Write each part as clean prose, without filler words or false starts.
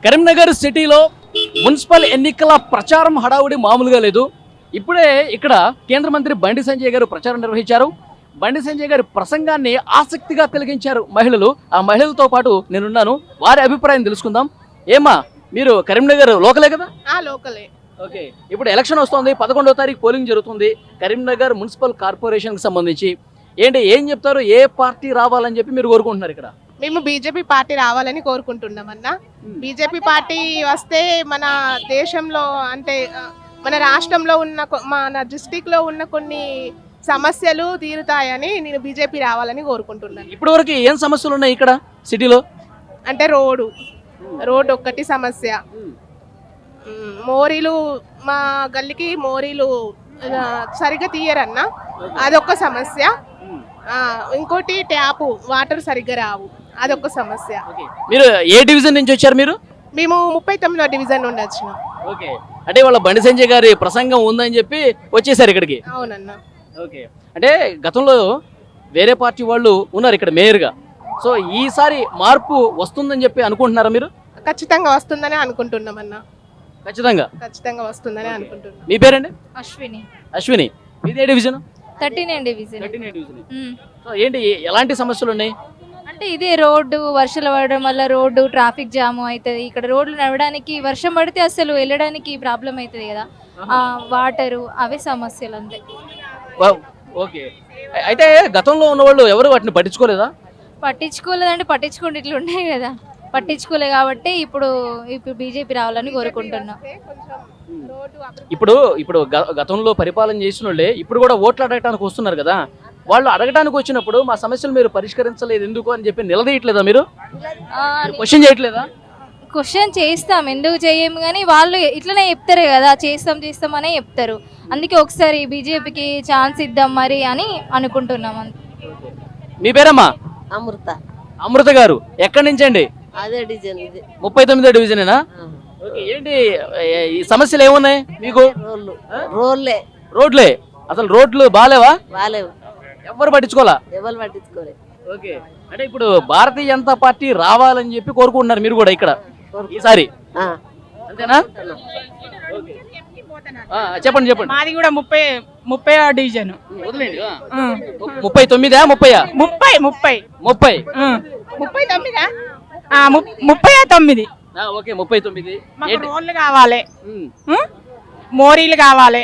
కరీంనగర్ సిటీలో మున్సిపల్ ఎన్నికల ప్రచారం హడావుడి మామూలుగా లేదు. ఇప్పుడే ఇక్కడ కేంద్ర మంత్రి బండి సంజయ్ గారు ప్రచారం నిర్వహించారు. బండి సంజయ్ గారి ప్రసంగాన్ని ఆసక్తిగా కలిగించారు మహిళలు. ఆ మహిళలతో పాటు నేనున్నాను, వారి అభిప్రాయం తెలుసుకుందాం. ఏమా, మీరు కరీంనగర్ లోకలే కదా? లోకలే. ఓకే, ఇప్పుడు ఎలక్షన్ వస్తుంది, 11వ తారీఖు పోలింగ్ జరుగుతుంది కరీంనగర్ మున్సిపల్ కార్పొరేషన్కి సంబంధించి. ఏం చెప్తారు? ఏ పార్టీ రావాలని చెప్పి మీరు కోరుకుంటున్నారు ఇక్కడ? మేము బీజేపీ పార్టీ రావాలని కోరుకుంటున్నాం అన్న. బీజేపీ పార్టీ వస్తే మన దేశంలో అంటే మన రాష్ట్రంలో ఉన్న మన డిస్టిక్ లో ఉన్న కొన్ని సమస్యలు తీరుతాయని నేను బీజేపీ రావాలని కోరుకుంటున్నాను. ఇప్పటి వరకు ఏం సమస్యలు ఉన్నాయి ఇక్కడ సిటీలో? అంటే రోడ్ ఒక్కటి సమస్య. మోరీలు, మా గల్లీకి మోరీలు సరిగ్గా తీయరన్న, అదొక సమస్య. ఇంకోటి ట్యాప్ వాటర్ సరిగ్గా రావు, అదొక సమస్య. మీరు ఏ డివిజన్ నుంచి వచ్చారు? మేము 39వ డివిజన్ నుండి వచ్చినాం. ఓకే, అంటే వాళ్ళ బండి సంజయ్ గారి ప్రసంగం ఉందని చెప్పి వచ్చేసారు ఇక్కడికి. అవునన్న. ఓకే, అంటే గతంలో వేరే పార్టీ వాళ్ళు ఉన్నారు ఇక్కడ మేయర్గా. సో ఈసారి మార్పు వస్తుందని చెప్పి అనుకుంటున్నారా మీరు? ఖచ్చితంగా వస్తుందని అనుకుంటున్నాం అన్న. ఖచ్చితంగా వస్తుందని అనుకుంటున్నాం. మీ పేరండి? అశ్విని. మీది ఏ డివిజన్? 39 డివిజన్. సో ఏంటి, ఎలాంటి సమస్యలు ఉన్నాయి? అంటే ఇదే రోడ్డు, వర్షాలు పడడం వల్ల రోడ్డు ట్రాఫిక్ జామ్ అవుతుంది. ఇక్కడ రోడ్లు నడవడానికి వర్షం పడితే అసలు వెళ్ళడానికి ప్రాబ్లం అవుతుంది కదా, వాటరు, అవే సమస్యలు అంతే. ఓకే, అయితే గతంలో ఉన్న వాళ్ళు ఎవరు వాటిని పట్టించుకోలేదా? పట్టించుకోలేదంటే పట్టించుకుంటే ఇట్లా ఉన్నాయి కదా, పట్టించుకోలే కాబట్టి ఇప్పుడు బీజేపీ రావాలని కోరుకుంటున్నాం. ఇప్పుడు గతంలో పరిపాలన చేసిన వాళ్ళే ఇప్పుడు కూడా ఓట్లు అడగటానికి వస్తున్నారు కదా, వాళ్ళు అడగటానికి వచ్చినప్పుడు మా సమస్యలు మీరు పరిష్కరించలేదు ఎందుకు అని చెప్పి నిలదీయట్లేదా? మీరు క్వశ్చన్ చేయట్లేదా? క్వశ్చన్ చేస్తాం, ఎందుకు చేయము, కానీ వాళ్ళు ఇట్లనే చెప్తారు కదా, చేస్తాం అనే చెప్తారు. అందుకే ఒకసారి బీజేపీకి ఛాన్స్ ఇద్దాం మరి అని అనుకుంటున్నాం. మీ పేరమ్మా? అమృత గారు. ఎక్కడి నుంచి అండి? అదే డివిజన్. 39వ డివిజనేనా? ఏంటి ఈ సమస్యలు ఏమున్నాయి మీకు? రోడ్లే. అసలు రోడ్లు బాలేవా? ఎవరు పట్టించుకోలే. ఓకే, అంటే ఇప్పుడు భారతీయ జనతా పార్టీ రావాలని చెప్పి కోరుకుంటున్నారు మీరు కూడా ఇక్కడ ఈసారి, అంతేనా? చెప్పండి. మాది కూడా 30వ డివిజన్. వదిలేండి. 39 39. ఓకే, 39. రోడ్లు కావాలి, మోరీలు కావాలి,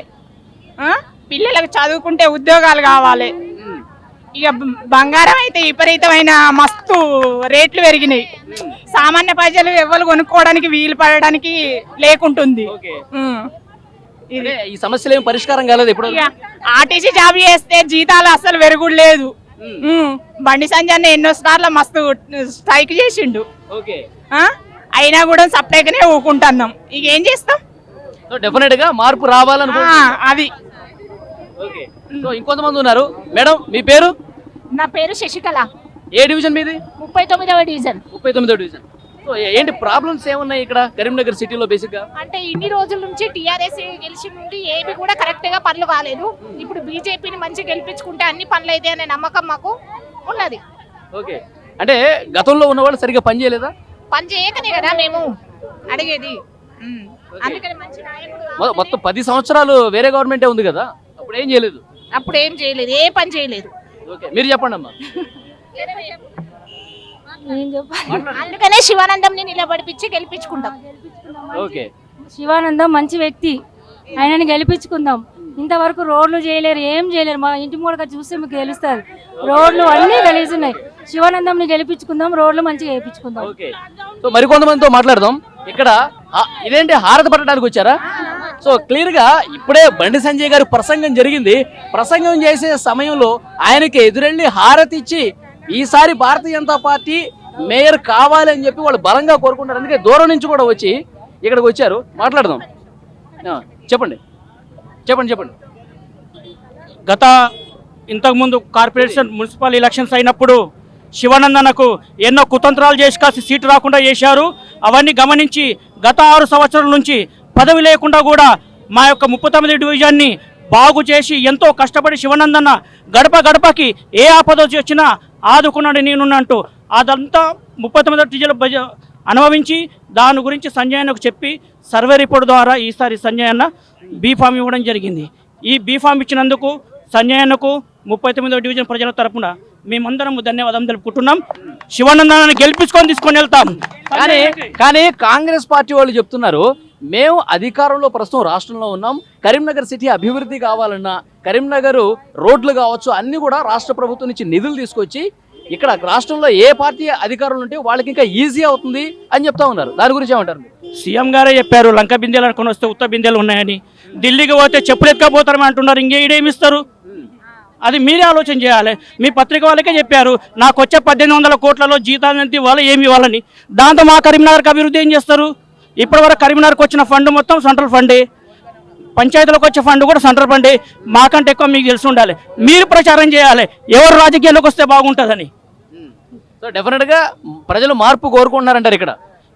పిల్లలకు చదువుకుంటే ఉద్యోగాలు కావాలి. ఇక బంగారం అయితే విపరీతమైన మస్తు రేట్లు పెరిగినాయి. సామాన్య ప్రజలు ఎవరు కొనుక్కోవడానికి వీలు పడడానికి లేకుంటుంది. ఈ సమస్యలు ఏం పరిష్కారం కాలేదు. ఇప్పుడు ఆర్టీసీ జాబ్ చేస్తే జీతాలు అసలు పెరుగుడు లేదు. బండి సంజయ్ ఎన్నో సార్లు మస్తు స్ట్రైక్ చేసిండు, అయినా కూడా సపరేట్గానే ఊకుంటున్నాం. ఇక ఏం చేస్తాం? డెఫినెట్ గా మార్పు రావాలనుకుంటున్నాం. అది ఇంకొంతమంది ఉన్నారు. మేడం, మీ పేరు? నా పేరు శశికళ. ఏ డివిజన్ మీది? 39వ డివిజన్. 39వ డివిజన్. సో ఏంటి ప్రాబ్లమ్స్ ఏమున్నాయి ఇక్కడ కరీంనగర్ సిటీలో? బేసిక్ గా అంటే ఇన్ని రోజుల నుంచి టీఆర్ఎస్ గెలిచి నుండి ఏవి కూడా కరెక్ట్ గా పనులు కాలేదు. ఇప్పుడు బీజేపీని మంచి గెలిపించుకుంటే అన్ని పనులు అయితే అనే నమ్మకం మాకు ఉన్నది. ఓకే, అంటే గతంలో ఉన్న వాళ్ళు సరిగ్గా పని చేయలేదా? పని చేయకనే కదా మేము అడిగేది. అందుకని మంచి నాయకుడు. మొత్తం 10 సంవత్సరాలు వేరే గవర్నమెంటే ఉంది కదా, అప్పుడు ఏం చేయలేదు. అప్పుడు ఏం చేయలేదు, ఏ పని చేయలేదు. ఓకే, మీరు చెప్పండి అమ్మా. అందుకనే శివానందంని నిలబడిపించి గెలిపించుకుంటాం. ఓకే, శివానందం మంచి వ్యక్తి, ఆయనని గెలిపించుకుందాం. ఇంతవరకు రోడ్లు చేయలేరు, ఏం చేయలేరు. మా ఇంటి మూడక చూస్తే మీకు తెలుస్తుంది, రోడ్లు అన్నీ గెలుస్తున్నాయి. శివానందంని గెలిపించుకుందాం, రోడ్లు మంచిగా వేయించుకుందాం. ఓకే, సో మరికొంతమందితో మాట్లాడదాం. ఇక్కడ ఇదేంటి, హారతి పట్టడానికి వచ్చారా? సో క్లియర్ గా ఇప్పుడే బండి సంజయ్ గారి ప్రసంగం జరిగింది. ప్రసంగం చేసే సమయంలో ఆయనకి ఎదురెళ్ళి హారతి ఇచ్చి ఈసారి భారతీయ జనతా పార్టీ మేయర్ కావాలని చెప్పి వాళ్ళు బలంగా కోరుకుంటారు. అందుకే దూరం నుంచి కూడా వచ్చి ఇక్కడికి వచ్చారు. మాట్లాడదాం. చెప్పండి. ఇంతకుముందు కార్పొరేషన్ మున్సిపల్ ఎలక్షన్స్ అయినప్పుడు శివానందనకు ఎన్నో కుతంత్రాలు చేసి కాసి సీటు రాకుండా చేశారు. అవన్నీ గమనించి గత 6 సంవత్సరాల నుంచి పదవి లేకుండా కూడా మా యొక్క 39 డివిజన్ని బాగు చేసి ఎంతో కష్టపడి శివానందన్న గడప గడపకి ఏ ఆపద వచ్చినా ఆదుకున్నాడు నేనున్నట్టు. అదంతా 39 డివిజన్ అనుభవించి దాని గురించి సంజయ్ అన్నకు చెప్పి సర్వే రిపోర్ట్ ద్వారా ఈసారి సంజయ్ అన్న బీఫామ్ ఇవ్వడం జరిగింది. ఈ బీఫామ్ ఇచ్చినందుకు సంజయ్ అన్నకు 39వ డివిజన్ ప్రజల తరపున మేమందరం ధన్యవాదం తెలుపుకుంటున్నాం. శివానందాన్ని గెలిపించుకొని తీసుకొని వెళ్తాం. కానీ కాంగ్రెస్ పార్టీ వాళ్ళు చెప్తున్నారు, మేము అధికారంలో ప్రస్తుతం రాష్ట్రంలో ఉన్నాం, కరీంనగర్ సిటీ అభివృద్ధి కావాలన్నా, కరీంనగర్ రోడ్లు కావచ్చు అన్ని కూడా రాష్ట్ర ప్రభుత్వం నుంచి నిధులు తీసుకొచ్చి ఇక్కడ రాష్ట్రంలో ఏ పార్టీ అధికారంలో ఉంటే వాళ్ళకి ఇంకా ఈజీ అవుతుంది అని చెప్తా ఉన్నారు. దాని గురించి ఏమంటారు? సీఎం గారే చెప్పారు లంక బిందెలు అనుకుని వస్తే ఉత్త బిందెలు ఉన్నాయని. ఢిల్లీకి పోతే చెప్పులు ఎత్తుకపోతారని అంటున్నారు. ఇంకేడేమిస్తారు? అది మీరే ఆలోచన చేయాలి. మీ పత్రిక వాళ్ళకే చెప్పారు నాకు వచ్చే 1800 కోట్లలో జీతాలు ఎంత ఇవ్వాలి, ఏమి ఇవ్వాలని. దాంతో మా కరీంనగర్కి అభివృద్ధి ఏం చేస్తారు? ఇప్పటివరకు కరీంనగర్కి వచ్చిన ఫండ్ మొత్తం సెంట్రల్ ఫండే, పంచాయతీలకు వచ్చే ఫండ్ కూడా సెంట్రల్ ఫండే. మాకంటే ఎక్కువ మీకు తెలిసి ఉండాలి. మీరు ప్రచారం చేయాలి ఎవరు రాజకీయాల్లోకి వస్తే బాగుంటుందని. సో డెఫినెట్గా ప్రజలు మార్పు కోరుకుంటున్నారంటారు ఇక్కడ.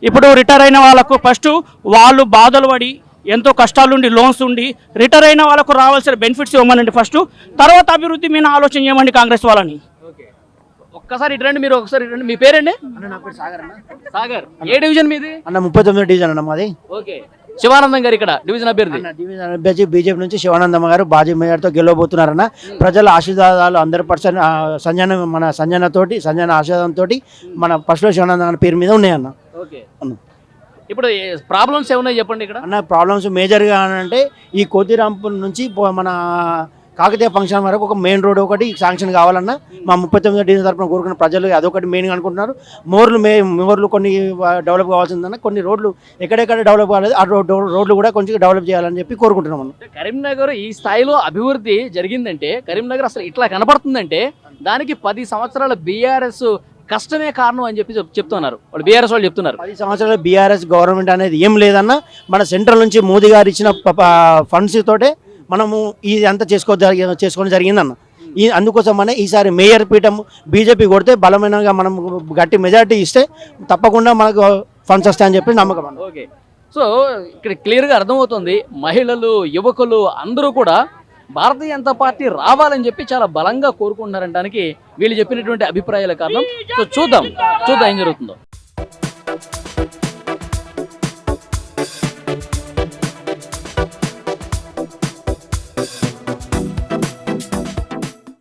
ఇప్పుడు రిటైర్ అయిన వాళ్ళకు ఫస్ట్ వాళ్ళు బాధలు పడి ఎంతో కష్టాలుండి లోన్స్ ఉండి రిటైర్ అయిన వాళ్ళకు రావాల్సిన బెనిఫిట్స్ ఇవ్వమనండి ఫస్ట్, తర్వాత అభివృద్ధి మీద ఆలోచన చేయమండి కాంగ్రెస్ వాళ్ళని. ఒక్కసారి ఇటు రండి, మీరు ఒకసారి ఇటు రండి. మీ పేరండి? సాగర్. ఏ డివిజన్ మీది? అన్న 39వ డివిజన్ అన్న మాది. ఓకే. శివానందం గారు ఇక్కడ డివిజన్ అభ్యర్థి. డివిజన్ అభ్యర్థి బీజేపీ నుంచి శివానందమ్మ గారు భారీ మేయర్తో గెలవబోతున్నారన్న. ప్రజల ఆశీర్వాదాలు 100% సంజన ఆశీర్వాదంతో మన ఫస్ట్లో శివానంద పేరు మీద ఉన్నాయన్న. ఓకే. ఇప్పుడు ప్రాబ్లమ్స్ ఏమున్నాయి చెప్పండి ఇక్కడ. అన్న ప్రాబ్లమ్స్ మేజర్గా అంటే ఈ కోతిరాంపూర్ నుంచి మన కాకతీయ ఫంక్షన్ వరకు ఒక మెయిన్ రోడ్ ఒకటి శాంక్షన్ కావాలన్నా మా 39వ డివిజన్ తరపున కోరుకున్న ప్రజలు అదొకటి మెయిన్గా అనుకుంటున్నారు. మోర్లు కొన్ని డెవలప్ కావాల్సిందన్న, కొన్ని రోడ్లు ఎక్కడెక్కడ డెవలప్ కాలేదు ఆ రోడ్లు కూడా కొంచెం డెవలప్ చేయాలని చెప్పి కోరుకుంటున్నాం అన్న. కరీంనగర్ ఈ స్థాయిలో అభివృద్ధి జరిగిందంటే, కరీంనగర్ అసలు ఇట్లా కనపడుతుందంటే దానికి 10 సంవత్సరాల బీఆర్ఎస్ కష్టమే కారణం అని చెప్పి చెప్తున్నారు వాళ్ళు, బీఆర్ఎస్ వాళ్ళు చెప్తున్నారు. 10 సంవత్సరాల బీఆర్ఎస్ గవర్నమెంట్ అనేది ఏం లేదన్న. మన సెంట్రల్ నుంచి మోదీ గారు ఇచ్చిన ఫండ్స్ తోటే మనము ఇది అంతా చేసుకోవడం జరిగిందన్న. అందుకోసమనే ఈసారి మేయర్ పీఠం బీజేపీ కొడితే బలమైనగా మనం గట్టి మెజార్టీ ఇస్తే తప్పకుండా మనకు ఫండ్స్ వస్తాయని చెప్పి నమ్మకం అన్న. ఓకే. సో ఇక్కడ క్లియర్గా అర్థమవుతుంది, మహిళలు యువకులు అందరూ కూడా భారతీయ జనతా పార్టీ రావాలని చెప్పి చాలా బలంగా కోరుకుంటున్నారనడానికి వీళ్ళు చెప్పినటువంటి అభిప్రాయాల కారణం. సో చూద్దాం ఏం జరుగుతుందో.